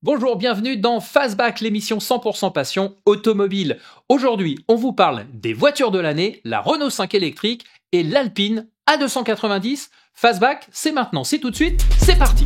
Bonjour, bienvenue dans Fastback, l'émission 100% passion automobile. Aujourd'hui, on vous parle des voitures de l'année, la Renault 5 électrique et l'Alpine A290. Fastback, c'est maintenant, c'est tout de suite, c'est parti.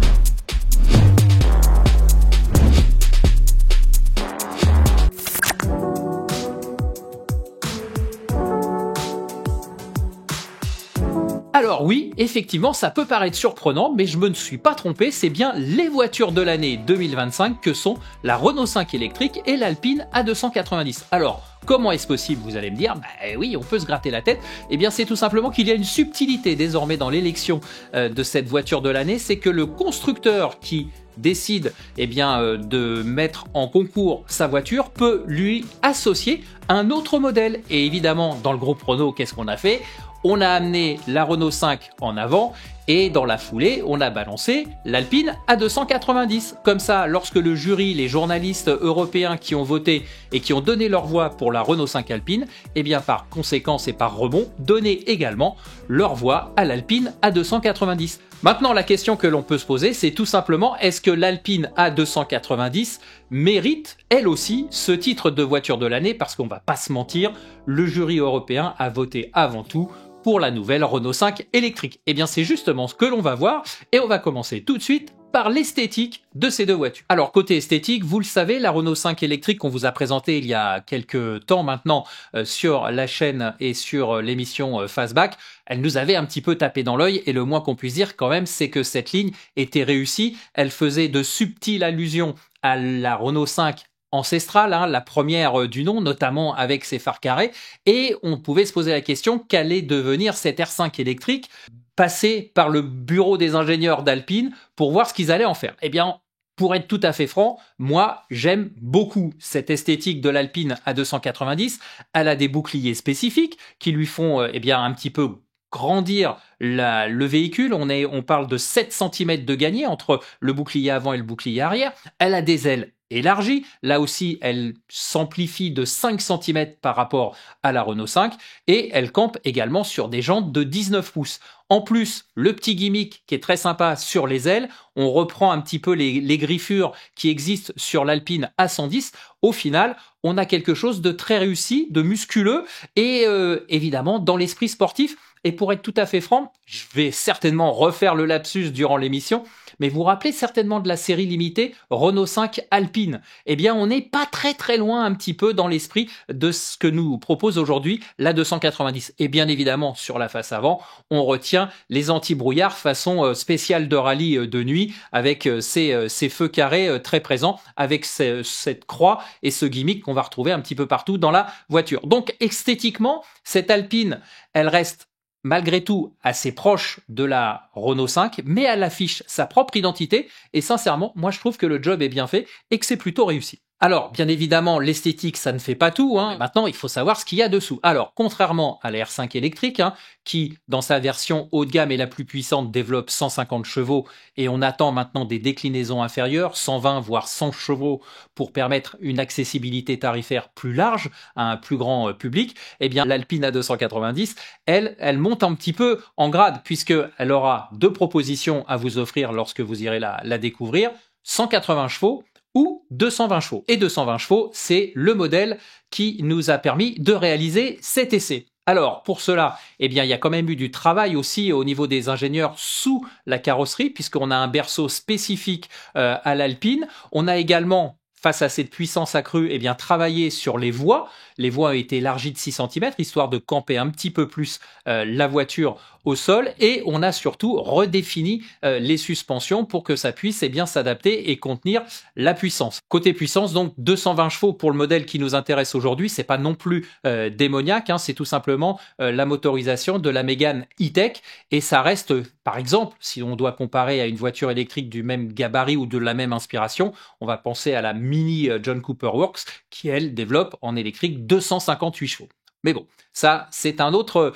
Alors oui, effectivement, ça peut paraître surprenant, mais je me ne suis pas trompé, c'est bien les voitures de l'année 2025 que sont la Renault 5 électrique et l'Alpine A290. Alors, comment est-ce possible, vous allez me dire? Oui, on peut se gratter la tête. Eh bien, c'est tout simplement qu'il y a une subtilité désormais dans l'élection de cette voiture de l'année, c'est que le constructeur qui décide de mettre en concours sa voiture peut lui associer un autre modèle. Et évidemment, dans le groupe Renault, qu'est-ce qu'on a fait? On a amené la Renault 5 en avant et dans la foulée, on a balancé l'Alpine A290. Comme ça, lorsque le jury, les journalistes européens qui ont voté et qui ont donné leur voix pour la Renault 5 Alpine, eh bien par conséquence et par rebond, donnaient également leur voix à l'Alpine A290. Maintenant, la question que l'on peut se poser, c'est tout simplement, est-ce que l'Alpine A290 mérite, elle aussi, ce titre de voiture de l'année? Parce qu'on va pas se mentir, le jury européen a voté avant tout pour la nouvelle Renault 5 électrique. Eh bien, c'est justement ce que l'on va voir et on va commencer tout de suite par l'esthétique de ces deux voitures. Alors, côté esthétique, vous le savez, la Renault 5 électrique qu'on vous a présentée il y a quelques temps maintenant sur la chaîne et sur l'émission Fastback, elle nous avait un petit peu tapé dans l'œil et le moins qu'on puisse dire quand même, c'est que cette ligne était réussie. Elle faisait de subtiles allusions à la Renault 5 ancestrale, la première du nom, notamment avec ses phares carrés, et on pouvait se poser la question, qu'allait devenir cette R5 électrique, passer par le bureau des ingénieurs d'Alpine pour voir ce qu'ils allaient en faire. Eh bien, pour être tout à fait franc, moi, j'aime beaucoup cette esthétique de l'Alpine A290. Elle a des boucliers spécifiques qui lui font un petit peu grandir le véhicule. On parle de 7 cm de gagné entre le bouclier avant et le bouclier arrière. Elle a des ailes élargie. Là aussi, elle s'amplifie de 5 cm par rapport à la Renault 5 et elle campe également sur des jantes de 19 pouces. En plus, le petit gimmick qui est très sympa sur les ailes, on reprend un petit peu les griffures qui existent sur l'Alpine A110. Au final, on a quelque chose de très réussi, de musculeux et évidemment dans l'esprit sportif. Et pour être tout à fait franc, je vais certainement refaire le lapsus durant l'émission, mais vous vous rappelez certainement de la série limitée Renault 5 Alpine. Eh bien, on n'est pas très loin un petit peu dans l'esprit de ce que nous propose aujourd'hui la 290. Et bien évidemment, sur la face avant, on retient les anti-brouillards façon spéciale de rallye de nuit avec ces feux carrés très présents, avec cette croix et ce gimmick qu'on va retrouver un petit peu partout dans la voiture. Donc esthétiquement, cette Alpine, elle reste malgré tout assez proche de la Renault 5, mais elle affiche sa propre identité et sincèrement, moi je trouve que le job est bien fait et que c'est plutôt réussi. Alors, bien évidemment, l'esthétique, ça ne fait pas tout. Maintenant, il faut savoir ce qu'il y a dessous. Alors, contrairement à la R5 électrique, qui, dans sa version haut de gamme et la plus puissante, développe 150 chevaux, et on attend maintenant des déclinaisons inférieures, 120 voire 100 chevaux, pour permettre une accessibilité tarifaire plus large à un plus grand public, eh bien, l'Alpine A290, elle monte un petit peu en grade, puisqu'elle aura 2 propositions à vous offrir lorsque vous irez la découvrir, 180 chevaux, ou 220 chevaux. Et 220 chevaux, c'est le modèle qui nous a permis de réaliser cet essai. Alors, pour cela, il y a quand même eu du travail aussi au niveau des ingénieurs sous la carrosserie, puisqu'on a un berceau spécifique à l'Alpine. On a également, face à cette puissance accrue, travaillé sur les voies. Les voies ont été élargies de 6 cm, histoire de camper un petit peu plus la voiture au sol. Et on a surtout redéfini les suspensions pour que ça puisse s'adapter et contenir la puissance. Côté puissance, donc 220 chevaux pour le modèle qui nous intéresse aujourd'hui. C'est pas non plus démoniaque, c'est tout simplement la motorisation de la Mégane E-Tech. Et ça reste, par exemple, si on doit comparer à une voiture électrique du même gabarit ou de la même inspiration, on va penser à la Mini John Cooper Works qui, elle, développe en électrique 258 chevaux. Mais bon, ça, c'est un autre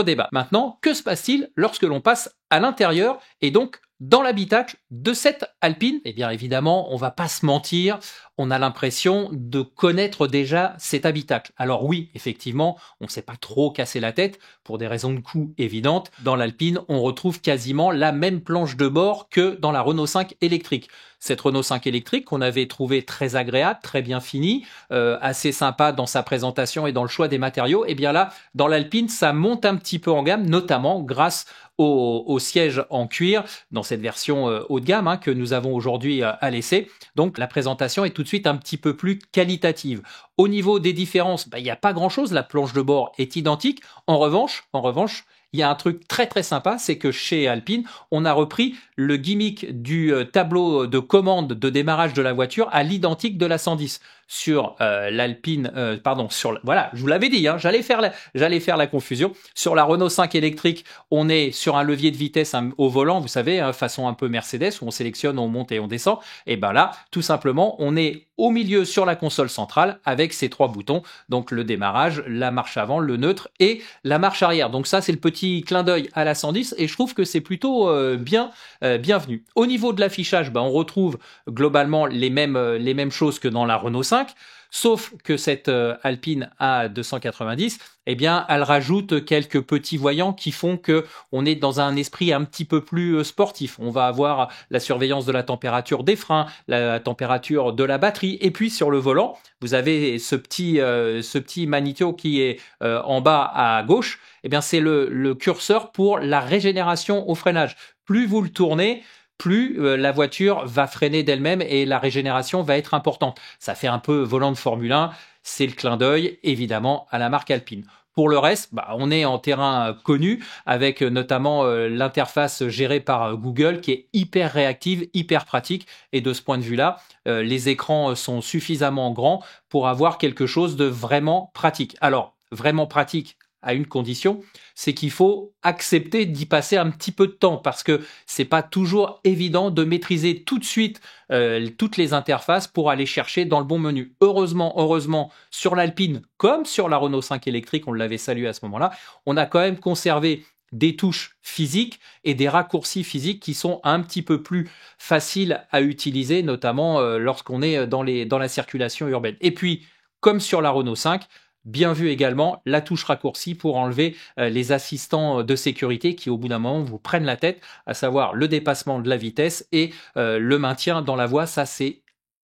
débat. Maintenant, que se passe-t-il lorsque l'on passe à l'intérieur et donc Dans l'habitacle de cette Alpine, eh bien évidemment, on va pas se mentir, on a l'impression de connaître déjà cet habitacle. Alors oui, effectivement, on ne s'est pas trop cassé la tête pour des raisons de coût évidentes. Dans l'Alpine, on retrouve quasiment la même planche de bord que dans la Renault 5 électrique. Cette Renault 5 électrique qu'on avait trouvée très agréable, très bien finie, assez sympa dans sa présentation et dans le choix des matériaux, et bien là, dans l'Alpine, ça monte un petit peu en gamme, notamment grâce au siège en cuir dans cette version haut de gamme que nous avons aujourd'hui à l'essai. Donc la présentation est tout de suite un petit peu plus qualitative. Au niveau des différences, il n'y a pas grand-chose, la planche de bord est identique. En revanche, il y a un truc très très sympa, c'est que chez Alpine, on a repris le gimmick du tableau de commande de démarrage de la voiture à l'identique de la 110. Sur l'Alpine, voilà, je vous l'avais dit, j'allais faire la confusion. Sur la Renault 5 électrique, on est sur un levier de vitesse au volant, vous savez, façon un peu Mercedes, où on sélectionne, on monte et on descend. Et ben là, tout simplement, on est au milieu sur la console centrale avec ces 3 boutons, donc le démarrage, la marche avant, le neutre et la marche arrière. Donc ça, c'est le petit clin d'œil à la 110 et je trouve que c'est plutôt bienvenu. Au niveau de l'affichage, on retrouve globalement les mêmes choses que dans la Renault 5, sauf que cette Alpine A290, eh bien, elle rajoute quelques petits voyants qui font que on est dans un esprit un petit peu plus sportif. On va avoir la surveillance de la température des freins, la température de la batterie, et puis sur le volant, vous avez ce petit magnéto qui est en bas à gauche. Eh bien, c'est le curseur pour la régénération au freinage. Plus vous le tournez, plus la voiture va freiner d'elle-même et la régénération va être importante. Ça fait un peu volant de Formule 1, c'est le clin d'œil évidemment à la marque Alpine. Pour le reste, on est en terrain connu avec notamment l'interface gérée par Google qui est hyper réactive, hyper pratique et de ce point de vue-là, les écrans sont suffisamment grands pour avoir quelque chose de vraiment pratique. Alors, vraiment pratique à une condition, c'est qu'il faut accepter d'y passer un petit peu de temps parce que c'est pas toujours évident de maîtriser tout de suite toutes les interfaces pour aller chercher dans le bon menu. Heureusement, sur l'Alpine comme sur la Renault 5 électrique, on l'avait salué à ce moment-là, on a quand même conservé des touches physiques et des raccourcis physiques qui sont un petit peu plus faciles à utiliser, notamment lorsqu'on est dans la circulation urbaine. Et puis, comme sur la Renault 5, bien vu également la touche raccourci pour enlever les assistants de sécurité qui au bout d'un moment vous prennent la tête, à savoir le dépassement de la vitesse et le maintien dans la voie. Ça c'est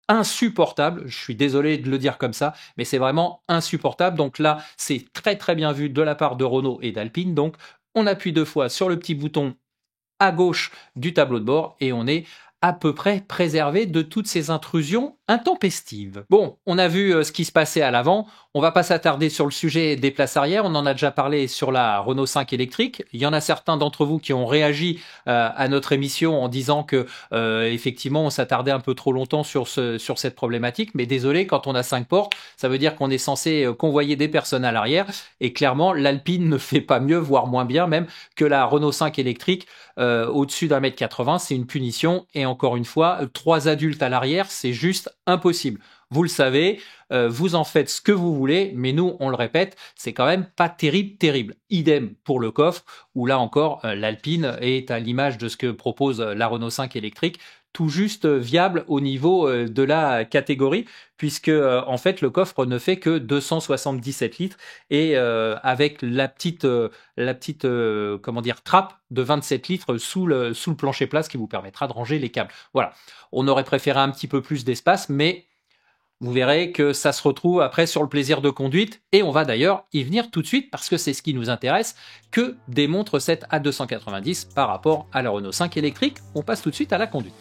insupportable, je suis désolé de le dire comme ça, mais c'est vraiment insupportable. Donc là c'est très très bien vu de la part de Renault et d'Alpine. Donc on appuie 2 fois sur le petit bouton à gauche du tableau de bord et on est à peu près préservé de toutes ces intrusions intempestives. Bon, on a vu ce qui se passait à l'avant, on va pas s'attarder sur le sujet des places arrière, on en a déjà parlé sur la Renault 5 électrique. Il y en a certains d'entre vous qui ont réagi à notre émission en disant que effectivement on s'attardait un peu trop longtemps sur cette problématique, mais désolé, quand on a 5 portes, ça veut dire qu'on est censé convoyer des personnes à l'arrière, et clairement l'Alpine ne fait pas mieux, voire moins bien même, que la Renault 5 électrique au-dessus d'1m80, c'est une punition, et encore une fois, 3 adultes à l'arrière, c'est juste impossible. Vous le savez, vous en faites ce que vous voulez, mais nous, on le répète, c'est quand même pas terrible. Idem pour le coffre, où là encore, l'Alpine est à l'image de ce que propose la Renault 5 électrique, tout juste viable au niveau de la catégorie, puisque en fait le coffre ne fait que 277 litres et avec la petite trappe de 27 litres sous le plancher plat, ce qui vous permettra de ranger les câbles. Voilà, on aurait préféré un petit peu plus d'espace, mais vous verrez que ça se retrouve après sur le plaisir de conduite, et on va d'ailleurs y venir tout de suite parce que c'est ce qui nous intéresse. Que démontre cette A290 par rapport à la Renault 5 électrique? On passe tout de suite à la conduite.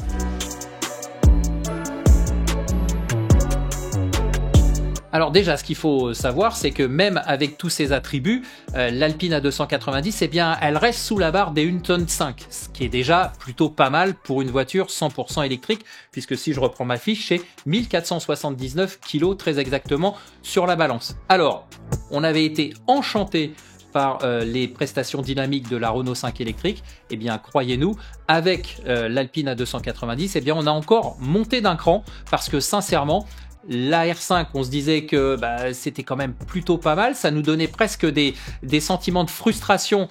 Alors déjà, ce qu'il faut savoir, c'est que même avec tous ces attributs, l'Alpine A290, eh bien, elle reste sous la barre des 1,5 tonne, ce qui est déjà plutôt pas mal pour une voiture 100% électrique, puisque si je reprends ma fiche, c'est 1479 kg très exactement sur la balance. Alors, on avait été enchanté par les prestations dynamiques de la Renault 5 électrique, eh bien croyez-nous, avec l'Alpine A290, eh bien on a encore monté d'un cran, parce que sincèrement, La R5, on se disait que c'était quand même plutôt pas mal. Ça nous donnait presque des sentiments de frustration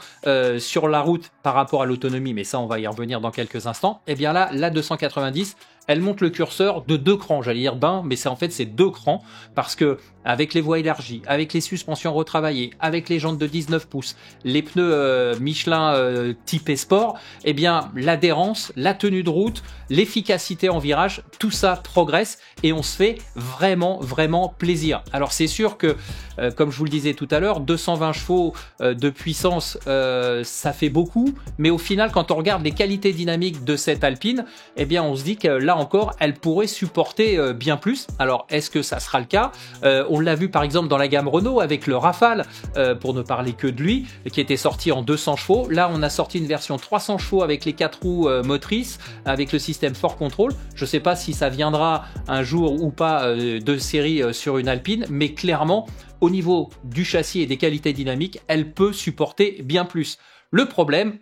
sur la route par rapport à l'autonomie, mais ça, on va y revenir dans quelques instants. Et bien là, la 290, elle monte le curseur de 2 crans, j'allais dire d'un, mais c'est 2 crans, parce que avec les voies élargies, avec les suspensions retravaillées, avec les jantes de 19 pouces, les pneus Michelin type Sport, eh bien l'adhérence, la tenue de route, l'efficacité en virage, tout ça progresse et on se fait vraiment plaisir. Alors c'est sûr que, comme je vous le disais tout à l'heure, 220 chevaux de puissance, ça fait beaucoup, mais au final, quand on regarde les qualités dynamiques de cette Alpine, eh bien on se dit que là encore, elle pourrait supporter bien plus. Alors est-ce que ça sera le cas? On l'a vu par exemple dans la gamme Renault avec le Rafale, pour ne parler que de lui, qui était sorti en 200 chevaux. Là, on a sorti une version 300 chevaux avec les 4 roues motrices, avec le système Ford Control. Je ne sais pas si ça viendra un jour ou pas de série sur une Alpine, mais clairement, au niveau du châssis et des qualités dynamiques, elle peut supporter bien plus. Le problème,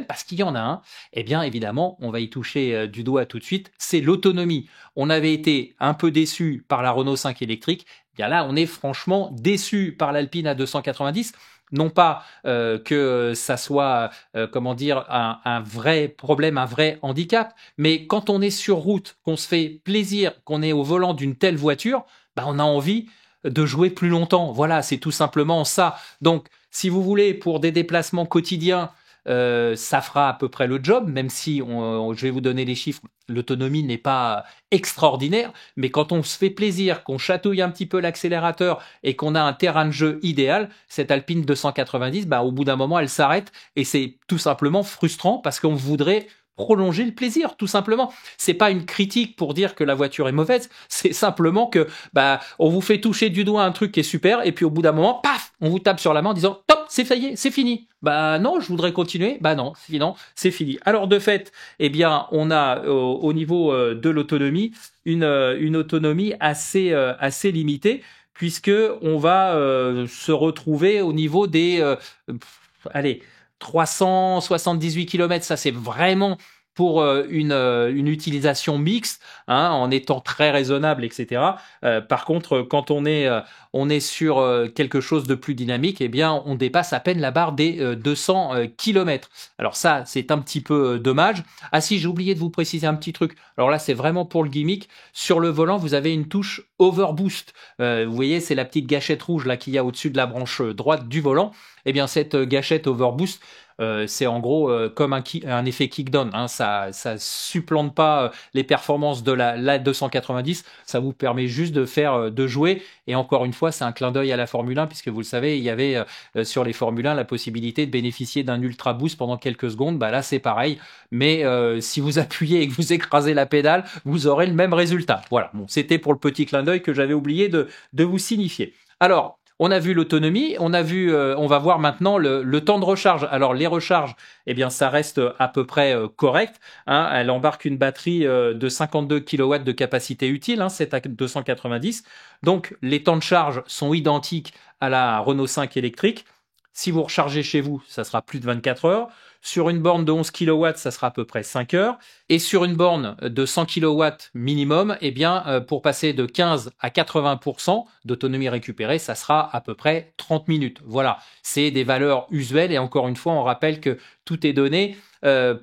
parce qu'il y en a un, eh bien évidemment, on va y toucher du doigt tout de suite, c'est l'autonomie. On avait été un peu déçus par la Renault 5 électrique, eh bien là on est franchement déçus par l'Alpine A290. Non pas que ça soit un vrai problème, un vrai handicap, mais quand on est sur route, qu'on se fait plaisir, qu'on est au volant d'une telle voiture, on a envie de jouer plus longtemps. Voilà, c'est tout simplement ça. Donc, si vous voulez, pour des déplacements quotidiens, ça fera à peu près le job, même si je vais vous donner les chiffres, l'autonomie n'est pas extraordinaire, mais quand on se fait plaisir, qu'on chatouille un petit peu l'accélérateur et qu'on a un terrain de jeu idéal, cette Alpine 290, au bout d'un moment, elle s'arrête et c'est tout simplement frustrant parce qu'on voudrait prolonger le plaisir, tout simplement. C'est pas une critique pour dire que la voiture est mauvaise, c'est simplement que on vous fait toucher du doigt un truc qui est super et puis au bout d'un moment, paf, on vous tape sur la main en disant top, c'est fini. Non, je voudrais continuer. Non, c'est fini. Alors de fait, eh bien, on a au niveau de l'autonomie une autonomie assez limitée puisque on va se retrouver au niveau des 378 km, ça c'est vraiment pour une utilisation mixte, en étant très raisonnable, etc. Par contre, quand on est sur quelque chose de plus dynamique, eh bien, on dépasse à peine la barre des 200 km. Alors ça, c'est un petit peu dommage. Ah si, j'ai oublié de vous préciser un petit truc. Alors là, c'est vraiment pour le gimmick. Sur le volant, vous avez une touche Overboost. Vous voyez, c'est la petite gâchette rouge là qu'il y a au-dessus de la branche droite du volant. Eh bien, cette gâchette Overboost, c'est en gros comme un effet kickdown. Ça supplante pas les performances de la 290. Ça vous permet juste de jouer. Et encore une fois, c'est un clin d'œil à la Formule 1 puisque vous le savez, il y avait sur les Formule 1 la possibilité de bénéficier d'un ultra boost pendant quelques secondes. Là, c'est pareil. Mais si vous appuyez et que vous écrasez la pédale, vous aurez le même résultat. Voilà. Bon, c'était pour le petit clin d'œil que j'avais oublié de vous signifier. Alors, on a vu l'autonomie, on va voir maintenant le temps de recharge. Alors les recharges, eh bien ça reste à peu près correct. Elle embarque une batterie de 52 kW de capacité utile, cette A290. Donc les temps de charge sont identiques à la Renault 5 électrique. Si vous rechargez chez vous, ça sera plus de 24 heures. Sur une borne de 11 kW, ça sera à peu près 5 heures. Et sur une borne de 100 kW minimum, eh bien, pour passer de 15 à 80% d'autonomie récupérée, ça sera à peu près 30 minutes. Voilà, c'est des valeurs usuelles. Et encore une fois, on rappelle que tout est donné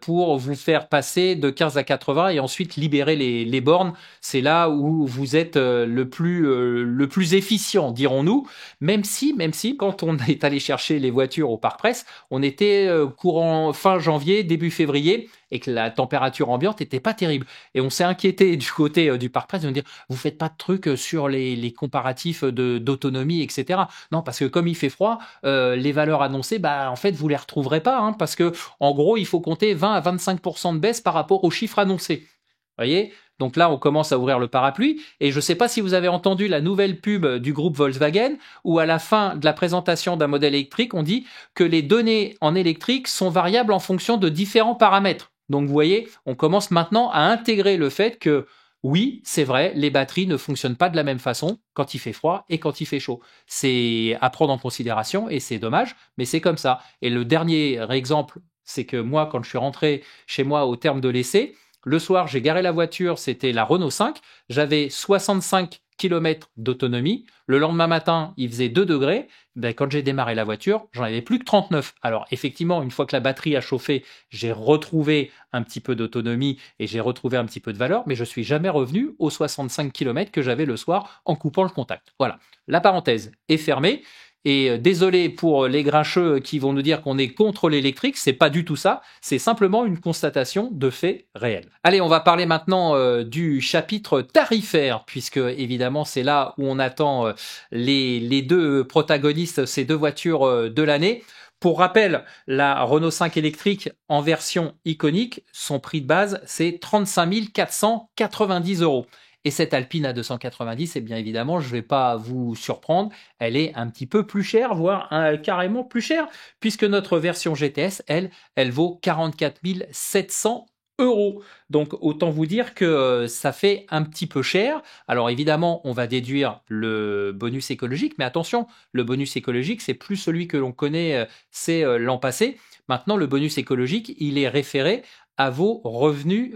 pour vous faire passer de 15 à 80 et ensuite libérer les bornes. C'est là où vous êtes le plus efficient, dirons-nous. Même si, quand on est allé chercher les voitures au Parc Presse, on était courant fin janvier, début février, et que la température ambiante était pas terrible. Et on s'est inquiété du côté du Parc Presse de nous dire, vous faites pas de trucs sur les comparatifs d'autonomie, etc. Non, parce que comme il fait froid, les valeurs annoncées, en fait, vous les retrouverez pas, parce que en gros, il faut compter 20 à 25% de baisse par rapport aux chiffres annoncés. Vous voyez ? Donc là, on commence à ouvrir le parapluie. Et je ne sais pas si vous avez entendu la nouvelle pub du groupe Volkswagen, où à la fin de la présentation d'un modèle électrique, on dit que les données en électrique sont variables en fonction de différents paramètres. Donc vous voyez, on commence maintenant à intégrer le fait que oui, c'est vrai, les batteries ne fonctionnent pas de la même façon quand il fait froid et quand il fait chaud. C'est à prendre en considération et c'est dommage, mais c'est comme ça. Et le dernier exemple, c'est que moi, quand je suis rentré chez moi au terme de l'essai, Le soir, j'ai garé la voiture, c'était la Renault 5, j'avais 65 km d'autonomie. Le lendemain matin, il faisait 2 degrés. Ben, quand j'ai démarré la voiture, j'en avais plus que 39. Alors effectivement, une fois que la batterie a chauffé, j'ai retrouvé un petit peu d'autonomie et j'ai retrouvé un petit peu de valeur, mais je suis jamais revenu aux 65 km que j'avais le soir en coupant le contact. Voilà, la parenthèse est fermée. Et désolé pour les grincheux qui vont nous dire qu'on est contre l'électrique, c'est pas du tout ça, c'est simplement une constatation de faits réels. Allez, on va parler maintenant du chapitre tarifaire, puisque évidemment c'est là où on attend les deux protagonistes, ces deux voitures de l'année. Pour rappel, la Renault 5 électrique en version iconique, son prix de base c'est 35 490 €. Et cette Alpine A290, eh bien évidemment, je ne vais pas vous surprendre, elle est un petit peu plus chère, voire carrément plus chère, puisque notre version GTS, elle vaut 44 700 €. Donc autant vous dire que ça fait un petit peu cher. Alors évidemment, on va déduire le bonus écologique, mais attention, le bonus écologique, c'est plus celui que l'on connaît, c'est l'an passé. Maintenant, le bonus écologique, il est référé à vos revenus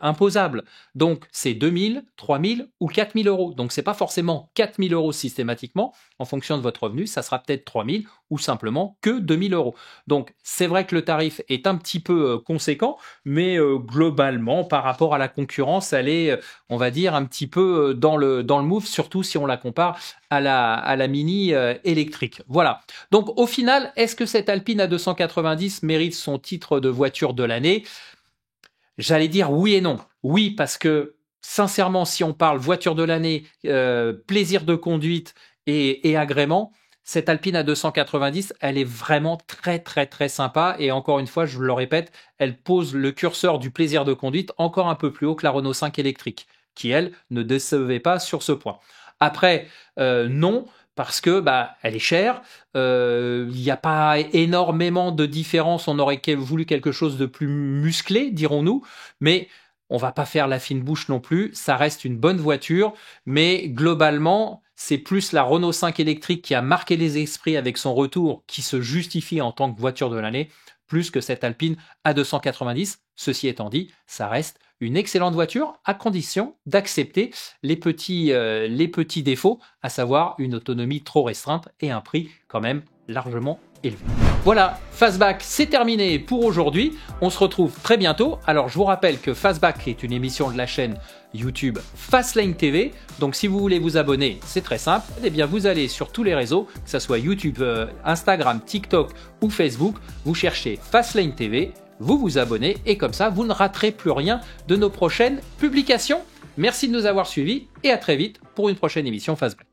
imposables. Donc, c'est 2 000, 3 000 ou 4 000 €. Donc, c'est pas forcément 4 000 € systématiquement. En fonction de votre revenu, ça sera peut-être 3 000 ou simplement que 2 000 €. Donc, c'est vrai que le tarif est un petit peu conséquent, mais globalement, par rapport à la concurrence, elle est, on va dire, un petit peu dans le move, surtout si on la compare à la Mini électrique. Voilà. Donc, au final, est-ce que cette Alpine A290 mérite son titre de voiture de l'année ? J'allais dire oui et non. Oui, parce que sincèrement, si on parle voiture de l'année, plaisir de conduite et agrément, cette Alpine A290, elle est vraiment très très très sympa et encore une fois, je le répète, elle pose le curseur du plaisir de conduite encore un peu plus haut que la Renault 5 électrique, qui elle ne décevait pas sur ce point. Après, non, parce que elle est chère, il n'y a pas énormément de différence, on aurait voulu quelque chose de plus musclé, dirons-nous, mais on va pas faire la fine bouche non plus, ça reste une bonne voiture, mais globalement, c'est plus la Renault 5 électrique qui a marqué les esprits avec son retour, qui se justifie en tant que voiture de l'année, plus que cette Alpine A290. Ceci étant dit, ça reste une excellente voiture à condition d'accepter les petits défauts, à savoir une autonomie trop restreinte et un prix quand même largement élevé. Voilà, Fastback, c'est terminé pour aujourd'hui. On se retrouve très bientôt. Alors, je vous rappelle que Fastback est une émission de la chaîne YouTube Fastlane TV. Donc, si vous voulez vous abonner, c'est très simple. Eh bien, vous allez sur tous les réseaux, que ce soit YouTube, Instagram, TikTok ou Facebook. Vous cherchez Fastlane TV, vous vous abonnez et comme ça, vous ne raterez plus rien de nos prochaines publications. Merci de nous avoir suivis et à très vite pour une prochaine émission Fastback.